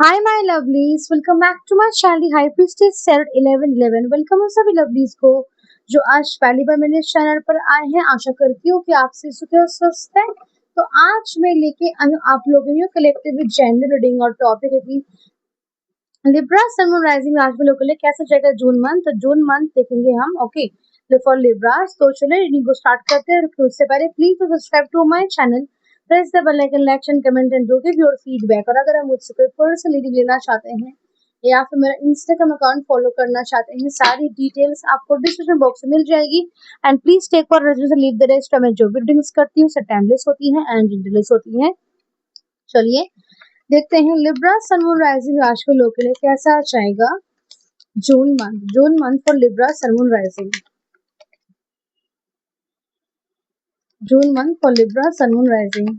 Hi my lovelies, welcome back to my channel High Priestess Sarah 1111। Welcome हो सभी lovelies को जो आज पहली बार मेरे चैनल पर आए हैं। आशा करती हूँ कि आपसे सुखी और स्वस्थ है। तो आज मैं लेके आई हूँ आप लोगों के कलेक्टिव जेंडर रीडिंग और टॉपिक है कि लिब्रा सन मून राइजिंग राशि वालों के लिए कैसा जाएगा जून मंथ। तो जून मंथ देखेंगे हम। Okay, for Libras. तो चलिए रीडिंग को स्टार्ट करते हैं। उससे पहले please subscribe to my channel, press the bell icon, like and comment and do give your feedback. और अगर आप मुझसे कोई पर्सनल रीडिंग लेना चाहते हैं या फिर मेरा इंस्टाग्राम अकाउंट फॉलो करना चाहते हैं, सारी डिटेल्स आपको डिस्क्रिप्शन बॉक्स में मिल जाएगी। And please take for register leave the rest. मैं जो भी रीडिंग्स करती हूँ सब टाइमलेस होती है एंड डिटेल्स होती है। चलिए देखते हैं लिब्रा सन मून राइजिंग राशि के लोगों के लिए कैसा जाएगा June month for Libra sun moon rising. June month for Libra sun moon rising.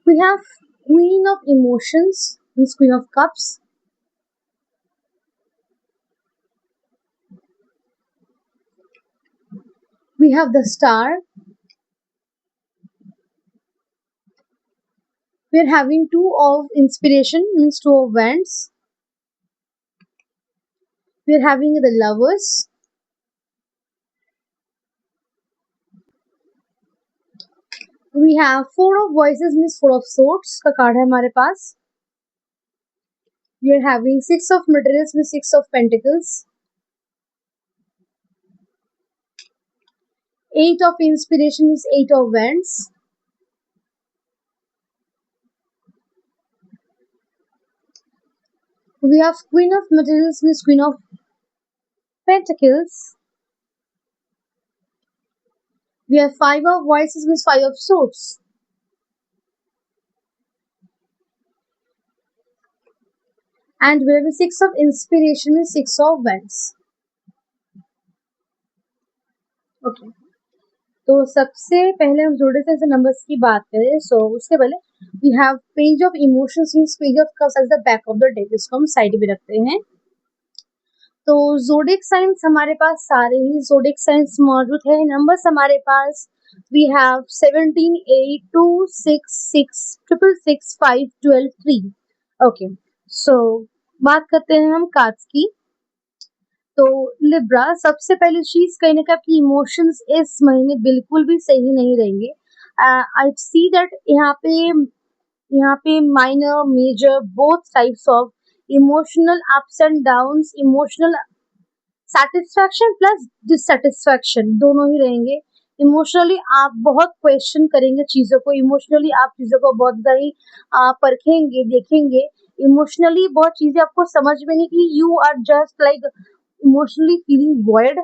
We have Queen of Emotions, means Queen of Cups. We have the Star. We are having Two of Inspiration, means Two of Wands. We are having the Lovers. We have Four of Voices, means Four of Swords का card है हमारे पास. We are having Six of Materials, means Six of Pentacles. Eight of Inspiration, means Eight of Wands. We have Queen of Materials, means Queen of Pentacles. We have Five of Voices, means Five of Swords. And we have Six of Inspiration, means Six of Wands. Okay. तो सबसे पहले हम जोड़े से numbers की बात करें। So उसके पहले we have page of emotions, means page of cups as the back of the deck. इसको हम साइड में रखते हैं। तो जोडिक साइंस हमारे पास सारे ही जोडिक साइंस मौजूद है। नंबर्स हमारे पास वी हैव 17, 8, 2, 6, 6, 6, 5, 12, 3। ओके, सो बात करते हैं हम कार्ड्स की। तो लिब्रा, सबसे पहली चीज कहीं ना कहीं आपकी इमोशंस इस महीने बिल्कुल भी सही नहीं रहेंगे। आई सी दैट यहाँ पे minor major both types of emotional ups and downs, emotional satisfaction plus dissatisfaction दोनों ही रहेंगे। इमोशनली आप बहुत क्वेश्चन करेंगे चीजों को, इमोशनली आप चीजों को बहुत ज्यादा ही परखेंगे, देखेंगे। इमोशनली बहुत चीजें आपको समझ में नहीं कि you are just like emotionally feeling void.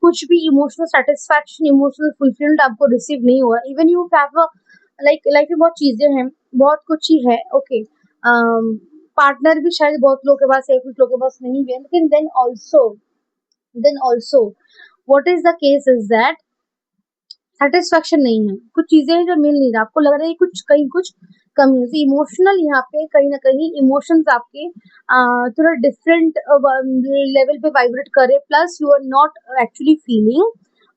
कुछ भी इमोशनल सेटिस्फैक्शन, इमोशनल फुलफिलमेंट आपको रिसीव नहीं हो रहा। Even you have like life में बहुत चीजें हैं, बहुत कुछ ही है। ओके, पार्टनर भी शायद बहुत लोगों के पास है, कुछ लोगों के पास नहीं भी है। लेकिन then also what is the case is that satisfaction नहीं है। कुछ चीजें हैं जो मिल नहीं रहा, आपको लग रहा है कुछ कहीं कुछ कमी है। इमोशनल यहाँ पे कहीं ना कहीं इमोशंस आपके थोड़ा डिफरेंट लेवल पे वाइब्रेट करे, plus you are not actually feeling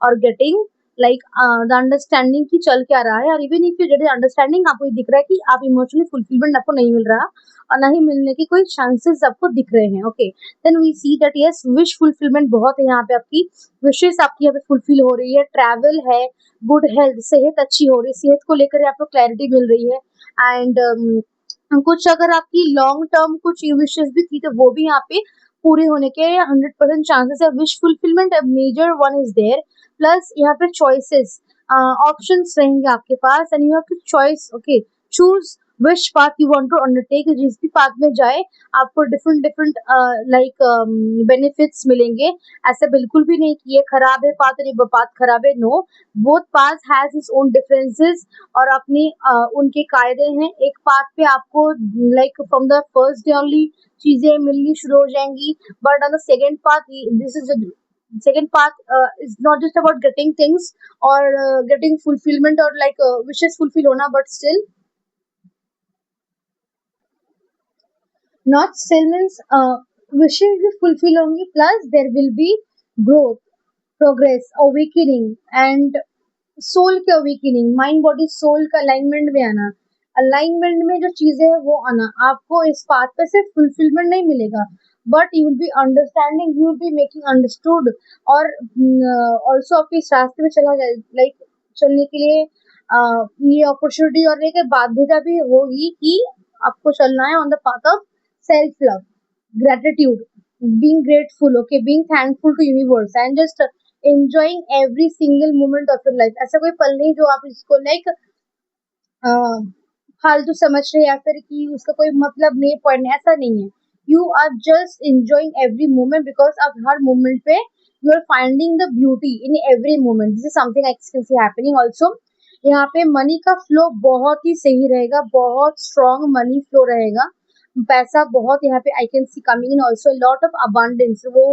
और गेटिंग लाइक द अंडरस्टैंडिंग की चल क्या रहा है। और even if you get understanding, आपको दिख रहा है कि आप इमोशनली फुलफिलमेंट आपको नहीं मिल रहा और ना ही मिलने की कोई चांसेस आपको दिख रहे हैं। Okay, then we see that yes wish fulfilment बहुत है यहाँ पे, आपकी विशेष आपकी यहाँ पे फुलफिल हो रही है। ट्रैवल है, गुड हेल्थ, सेहत अच्छी हो रही है, सेहत को लेकर आपको क्लैरिटी मिल रही है। एंड कुछ अगर आपकी लॉन्ग टर्म कुछ विशेष भी थी तो वो भी यहाँ पे पूरे होने के 100% चांसेस है। Wish fulfilment major one is there, plus यहाँ पे चॉइसेस ऑप्शंस रहेंगे आपके पास and you have to choice. Okay, choose which path you want to undertake, जिस भी पाथ में जाए आपको डिफरेंट डिफरेंट लाइक बेनिफिट्स मिलेंगे। ऐसा बिल्कुल भी नहीं कि ये खराब है पाथ और ये पाथ खराब है, no, both path has its own differences और अपनी उनके कायदे हैं। एक पाथ पे आपको like from the first day only चीजें मिलनी शुरू हो जाएंगी, but on the second path, this is second path is not just about getting things or getting fulfillment or like wishes fulfill hona, but still not still means wishes भी fulfill होंगी, plus there will be growth, progress, awakening and soul के awakening, mind body soul का alignment में आना। Alignment में जो चीजें है वो आना, आपको इस पाथ पे सिर्फ फुलफिलमेंट नहीं मिलेगा, but you will be understanding, you will be making understood, और ऑल्सो आपके इस रास्ते में चला जाए लाइक चलने के लिए ये अपॉर्चुनिटी और एक बाध्यता भी होगी कि आपको चलना है on the path of self love, gratitude, being grateful, okay, being thankful to universe and just enjoying every single moment of your life। ऐसा कोई पल नहीं जो आप इसको लाइक फालतू समझ रहे हैं या फिर कि उसका कोई मतलब नहीं, पॉइंट नहीं, ऐसा नहीं है। You are just enjoying every moment because आप हर मोमेंट पे you are finding the beauty in every moment. This is something I can see happening also. यहाँ पे मनी का फ्लो बहुत ही सही रहेगा, बहुत स्ट्रॉन्ग मनी फ्लो रहेगा, पैसा बहुत यहाँ पे आई can C coming in also, lot of abundance. वो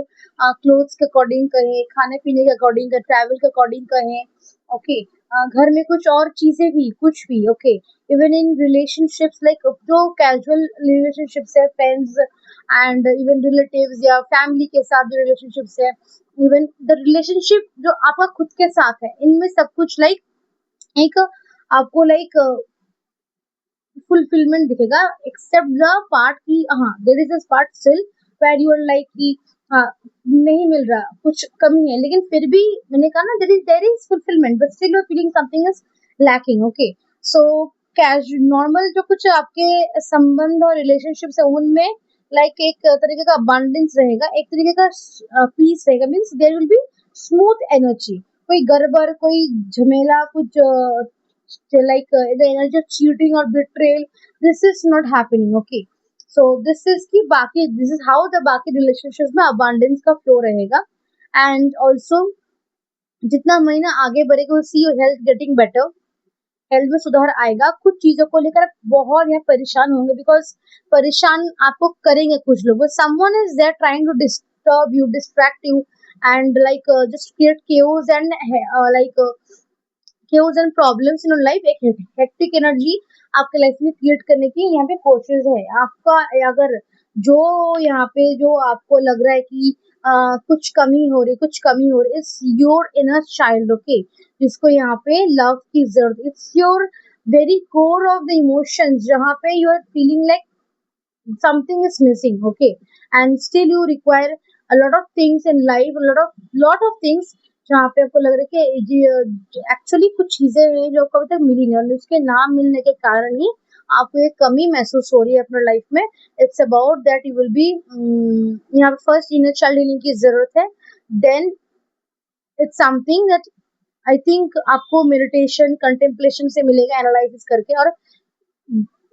क्लोथ्स के अकॉर्डिंग कहें, खाने पीने के अकॉर्डिंग कहें, ट्रैवल के अकॉर्डिंग कहें, ओके, घर में कुछ और चीजें भी, कुछ भी, okay, even in relationships like जो कैजुअल रिलेशनशिप्स है, फ्रेंड्स एंड इवन रिलेटिव्स या फैमिली के साथ जो रिलेशनशिप्स है, इवन द रिलेशनशिप जो आपका खुद के साथ है, इनमें सब कुछ लाइक एक आपको लाइक फुलफिलमेंट दिखेगा, एक्सेप्ट द पार्ट की हाँ there is a part still where you are like कि हाँ नहीं मिल रहा, कुछ कमी है, लेकिन फिर भी मैंने कहा ना there is fulfilment but still you are feeling something is lacking, okay. So cash normal जो कुछ आपके संबंध और रिलेशनशिप्स है उनमें लाइक एक तरीके का अबांडेंस रहेगा, एक तरीके का पीस रहेगा, means there will be smooth energy, कोई गड़बड़, कोई झमेला, कुछ like the energy of cheating or betrayal, this is not happening, okay। so this is ki baki, this is how the baki relationships में abundance का flow रहेगा। and also जितना महीना आगे बढ़ेगा see your health getting better, health में सुधार आएगा। कुछ चीजों को लेकर आप बहुत यहाँ परेशान होंगे बिकॉज परेशान आपको करेंगे कुछ लोग, someone is there trying to disturb you, distract you and like just create chaos and like chaos and problems in your life। एक हेक्टिक एनर्जी आपके लाइफ में क्रिएट करने की यहाँ पे कोशिश है आपका। अगर जो यहाँ पे जो आपको लग रहा है कि कुछ कमी हो रही, कुछ कमी हो रही, it's your inner child, okay, जिसको यहाँ पे लव की जरूरत, it's your very core of the emotions, जहाँ पे you are feeling like something is missing, okay, and still you require a lot of things in life, a lot of things जहाँ पे आपको लग रहा है कि एक्चुअली कुछ चीजें हैं जो आपको अभी तक मिली नहीं और उसके ना मिलने के कारण ही आपको एक कमी महसूस हो रही है अपने लाइफ में। It's about that you will be, यहाँ पे फर्स्ट इनर चाइल्ड हीलिंग की जरूरत है, then it's something that I think आपको मेडिटेशन कंटेम्पलेशन से मिलेगा, एनालिसिस करके, और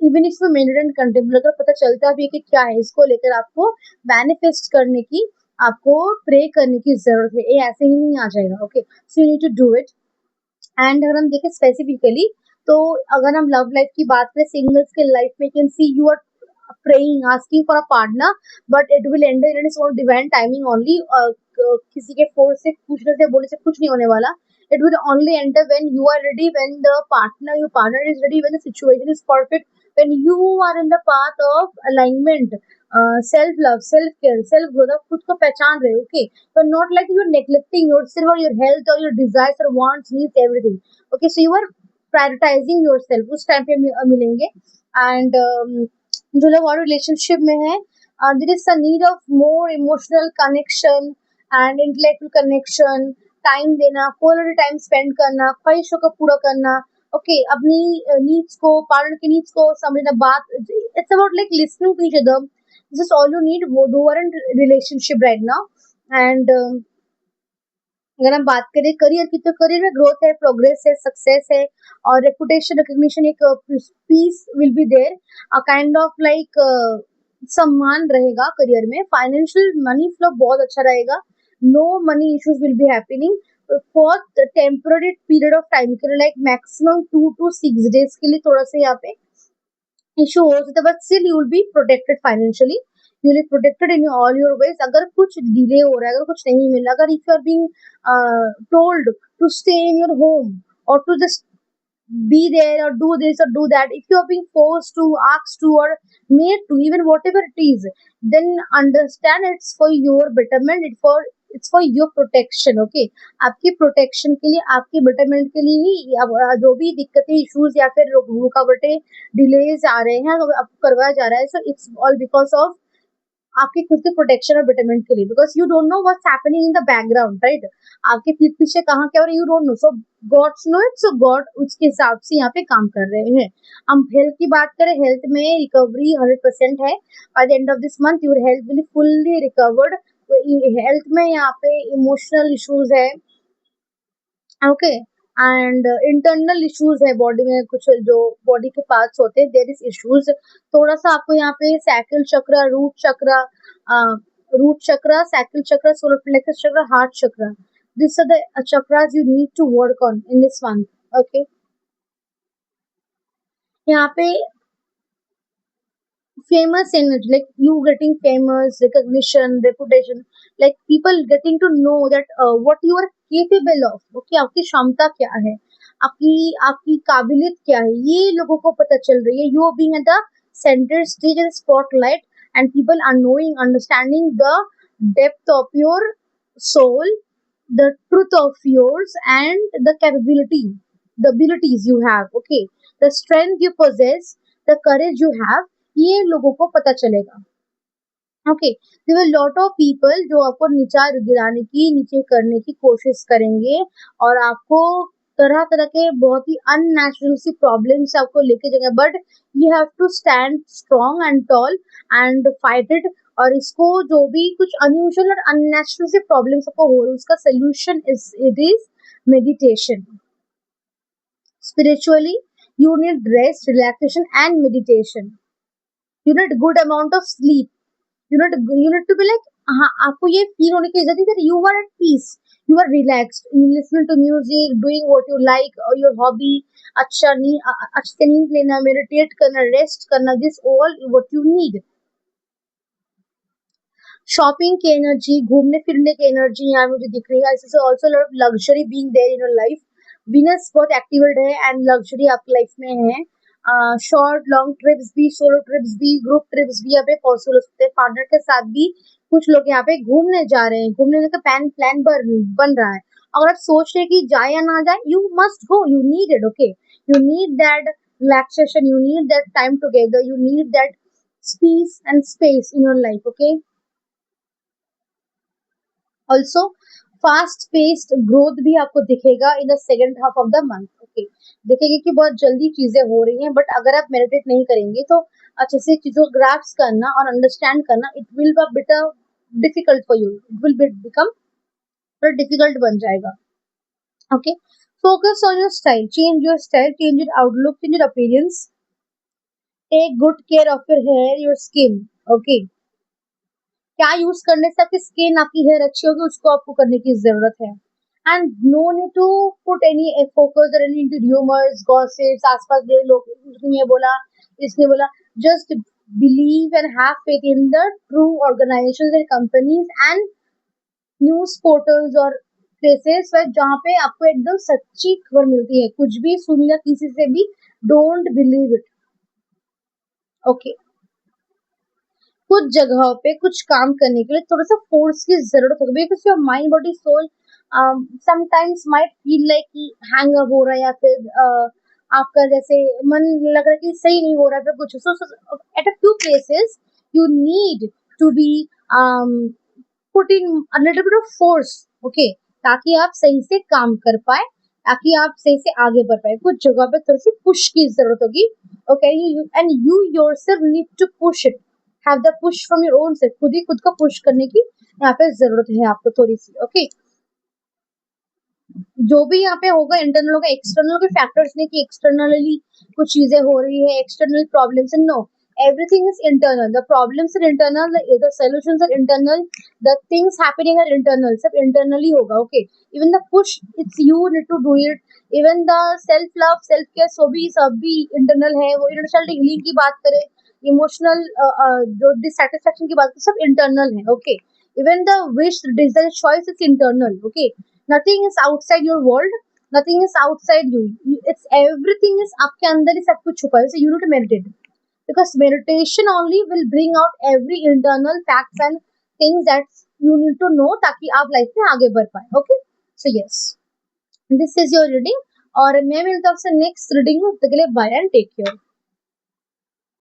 even if you meditate and contemplate अगर पता चलता भी है कि क्या है, इसको लेकर आपको मैनिफेस्ट करने की, आपको प्रे करने की जरूरत है, ये ऐसे ही नहीं आ जाएगा, okay. So you need to do it. And अगर हम देखें स्पेसिफिकली तो अगर हम लव लाइफ की बात करें, सिंगल्स के लाइफ में can see you are praying, asking for a partner, but it will end in its own divine timing only। किसी के फोर्स से पूछने से बोलने से कुछ नहीं होने वाला। It will only enter when you are ready, when the your partner is ready, when the situation is perfect, when you are in the path of alignment, self love, self care, self growth, आप खुद को पहचान रहे हो, okay, but not like you are neglecting yourself or your health or your desires or wants, needs, everything, okay। So you are prioritizing yourself, उस time पे मिलेंगे। And जो लोग और रिलेशनशिप में है, there is a need of more emotional connection and intellectual connection, time देना, quality time spend करना, ख्वाहिशों को पूरा करना, ओके, अपनी नीड्स को, पार्टनर की नीड्स को समझना, बात, it's about like listening to each other, this is all you need वो दो are in relationship right now. And अगर हम बात करें करियर की, तो करियर में ग्रोथ है, प्रोग्रेस है, सक्सेस है, और रेपुटेशन, रिकॉग्निशन, एक peace will be there, a kind of like सम्मान रहेगा करियर में। फाइनेंशियल मनी फ्लो बहुत अच्छा रहेगा, no money issues will be happening for temporary period of time के लिए, लाइक मैक्सिमम 2 to 6 days के लिए थोड़ा सा यहाँ पे इश्यू हो सकता है, but still you will be protected financially, you will be protected in all your ways. अगर कुछ डिले हो रहा है, अगर कुछ नहीं मिल रहा, अगर if you are being told to stay in your home और to just be there or do this or do that, if you are being forced to, asked to, or made to, even whatever it is, then understand it's for your betterment, it's for your protection, okay? आपकी protection के लिए, आपकी betterment के लिए ही जो भी दिक्कतें, issues या फिर रुकावटें, डिलेज आ रहे हैं, आपको करवाया जा रहा है, so it's all because of आपके खुद के प्रोटेक्शन और बेटरमेंट के लिए, because you don't know what's happening in the background, right? आपके पीठ पीछे कहाँ क्या हो रहा है, you don't know, so gods know it, so God उसके हिसाब से यहाँ पे काम कर रहे हैं। हम हेल्थ की बात करें, हेल्थ में रिकवरी 100% है, by the end of this month your health will fully recovered. Health में यहाँ पे इमोशनल इश्यूज है, ओके, एंड इंटरनल इश्यूज है, बॉडी में कुछ जो बॉडी के पार्ट्स होते हैं, देयर इज इश्यूज। थोड़ा सा आपको यहाँ पे सैकल चक्र, root chakra, sacral chakra, solar plexus chakra, heart chakra, this are the chakras you need to work on in this month, okay? यहाँ पे famous energy, like you getting famous, recognition, reputation, like people getting to know that what you are capable of, okay? आपकी क्षमता क्या है, आपकी आपकी काबिलियत क्या है, ये लोगों को पता चल रही है। You are being at the center stage and spotlight, and people are knowing, understanding the depth of your soul, the truth of yours, and the capability, the abilities you have, okay? The strength you possess, the courage you have, ये लोगों को पता चलेगा, okay? There are lot of people जो आपको नीचा गिराने की, नीचे करने की कोशिश करेंगे, और आपको तरह तरह के बहुत ही अननेचुरल सी प्रॉब्लम्स आपको लेके जाएंगे, but you have to stand strong and tall and fight it. और इसको जो भी कुछ अनयूजुअल और अननेचुरल से प्रॉब्लम्स आपको हो रही है, उसका solution is, it is meditation. Spiritually you need rest, relaxation, and meditation. You need good amount of sleep. You need to be like, हाँ, आपको ये फील होने की जरूरत है that you are at peace, you are relaxed, you listen to music, doing what you like, or your hobby, अच्छा नींद, अच्छे से नींद लेना, meditate करना, rest करना, this all what you need. Shopping की एनर्जी, घूमने फिरने की एनर्जी यहाँ मुझे दिख रही है। Is also lot luxury being there in your life, Venus बहुत एक्टिवेट है एंड लग्जरी आपकी लाइफ में है। शॉर्ट लॉन्ग ट्रिप्स भी, सोलो ट्रिप्स भी, ग्रुप ट्रिप्स भी यहाँ पे पॉसिबल हो सकते हैं, पार्टनर के साथ भी कुछ लोग यहाँ पे घूमने जा रहे हैं, घूमने का प्लान बन रहा है। अगर आप सोच रहे हैं कि जाए या ना जाए, you must go, you need it, okay? You need that relaxation, you need that time together, you need that peace and space in your life, okay? Also fast paced growth भी आपको दिखेगा in the second half of the month, okay? दिखेगी कि बहुत जल्दी चीजें हो रही हैं, बट अगर आप मेडिटेट नहीं करेंगे तो अच्छे से चीजों को ग्रास्प करना और अंडरस्टैंड करना, it will be bit difficult for you, it will become थोड़ा डिफिकल्ट बन जाएगा, okay? Focus on your style, change your outlook, change your appearance, take good care of your hair, your skin, okay? क्या use करने से आपकी skin, आपकी hair अच्छी होगी, उसको आपको करने की जरूरत है। And no need to put any focus और एनी इनटू र्यूमर्स, गॉसिप्स, आसपास के लोग, उसने ये बोला, इसने बोला। Just believe and have faith in the true organisations and companies and news portals और प्लेसेस जहाँ पे आपको एकदम सच्ची खबर मिलती है। कुछ भी सुन लिया किसी से भी, डोंट बिलीव इट, ओके? कुछ जगहों पे कुछ काम करने के लिए थोड़ा सा फोर्स की जरूरत होगी, because your mind body soul sometimes might feel like कि हैंग अप हो रहा है, या फिर आपका जैसे मन लग रहा है कि सही नहीं हो रहा है, फिर कुछ। So at a few places you need to be put in a little bit of force, okay? ताकि आप सही से काम कर पाए, ताकि आप सही से आगे बढ़ पाए। कुछ जगह पे थोड़ी सी पुश की जरूरत होगी, okay? And you yourself need to push it, have the push from your own self, खुद ही खुद को पुश करने की यहाँ पे जरूरत है आपको थोड़ी सी, ओके? जो भी यहाँ पे होगा इंटरनल होगा, एक्सटर्नल के फैक्टर्स नहीं कि एक्सटर्नली कुछ चीजें हो रही है, external problems, no, everything is internal, the problems are internal, the solutions are internal, the things happening are internal, सब internally होगा. Okay, even the push, it's you need to do it, even the self love self care सब भी internal है. वो inner healing की बात करें, emotional जो डिससेटिस्फेक्शन की बात करें, सब इंटरनल है. Okay, even the wish Dzire choice is internal. Okay, nothing is outside your world, nothing is outside you, it's everything is आपके अंदर ही सब कुछ छुपा है. So you need to meditate, because meditation only will bring out every internal facts and things that you need to know ताकि आप life में आगे बढ़ पाए. Okay, so yes, this is your reading, और मैं मिलता हूँ आपसे नेक्स्ट रीडिंग में. तब तक के लिए बाय एंड टेक केयर.